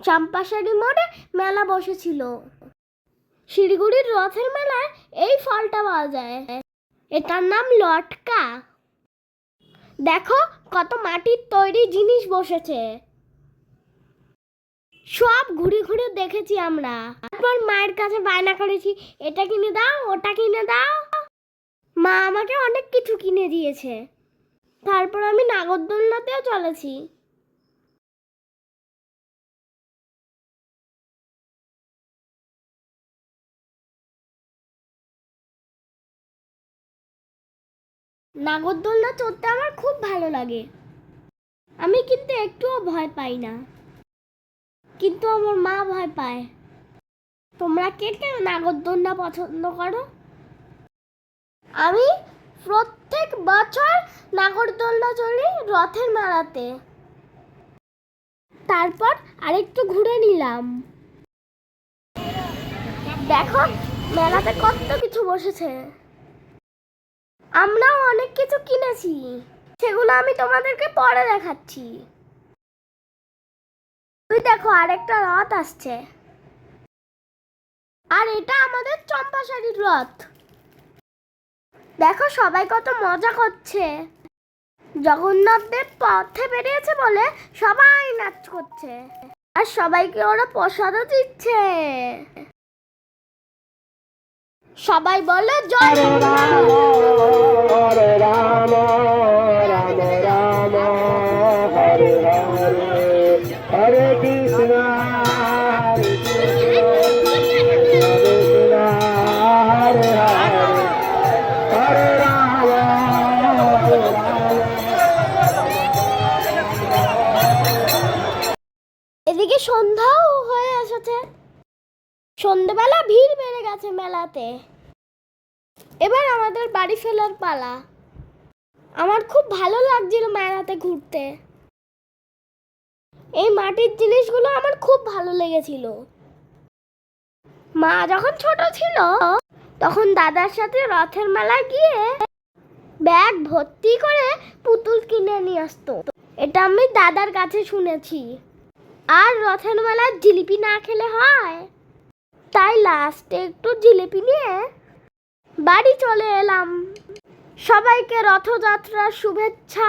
চম্পাশাড়ি মোড়ে মেলা বসেছিল। শিলিগুড়ির রথের মেলায় এই ফলটা পাওয়া যায়, এটার নাম লটকা। দেখো কত মাটির তৈরি জিনিস বসেছে, সব ঘুরে ঘুরে দেখেছি আমরা। তারপর মায়ের কাছে বায়না করেছি, এটা কিনে দাও, ওটা কিনে দাও। মা আমাকে অনেক কিছু কিনে দিয়েছে। তারপর আমি নাগরদোলনাতেও চলেছি। নাগরদোলনা চড়তে আমার খুব ভালো লাগে। আমি কিন্তু একটুও ভয় পাই না, কিন্তু আমার মা ভয় পায়। তোমরা কে কে নাগরদোলনা পছন্দ করো? আমি প্রত্যেক বছর নাগরদোলনা চড়ি রথের মেলাতে। তারপর আরেকটু ঘুরে নিলাম। দেখো মেলাতে কত কিছু বসেছে। আমরাও অনেক কিছু কিনেছি, সেগুলো আমি তোমাদেরকে পরে দেখাচ্ছি। তুই দেখো আরেকটা রথ আসছে, আর এটা আমাদের চম্পাশাড়ির রথ। দেখো সবাই কত মজা করছে। জগন্নাথ দেব পথে বেরিয়েছে বলে সবাই নাচ করছে, আর সবাইকে ওরা প্রসাদও দিচ্ছে। সবাই বলে জয় জগন্নাথ। হরে রাম রাম রাম হরে হরে হরে কৃষ্ণ হরে কৃষ্ণ হরে হরে হরে রাম হরে রাম। এদিকে সন্ধ্যাও হয়ে এসেছে। সন্ধ্যেবেলা ভিড় বেড়ে গেছে মেলাতে। এবার আমাদের বাড়ি ফেরার পালা। আমার খুব ভালো লাগছিল মেলাতে ঘুরতে। এই মাটির জিনিসগুলো আমার খুব ভালো লেগেছিল। মা যখন ছোট ছিল তখন দাদার সাথে রথের মেলায় গিয়ে ব্যাগ ভর্তি করে পুতুল কিনে নিয়ে আসতো। এটা আমি দাদার কাছে শুনেছি। আর রথের মেলায় জিলিপি না খেলে হয়, তাই লাস্টে একটু জিলিপি নিয়ে বাড়ি চলে এলাম। সবাইকে রথযাত্রার শুভেচ্ছা।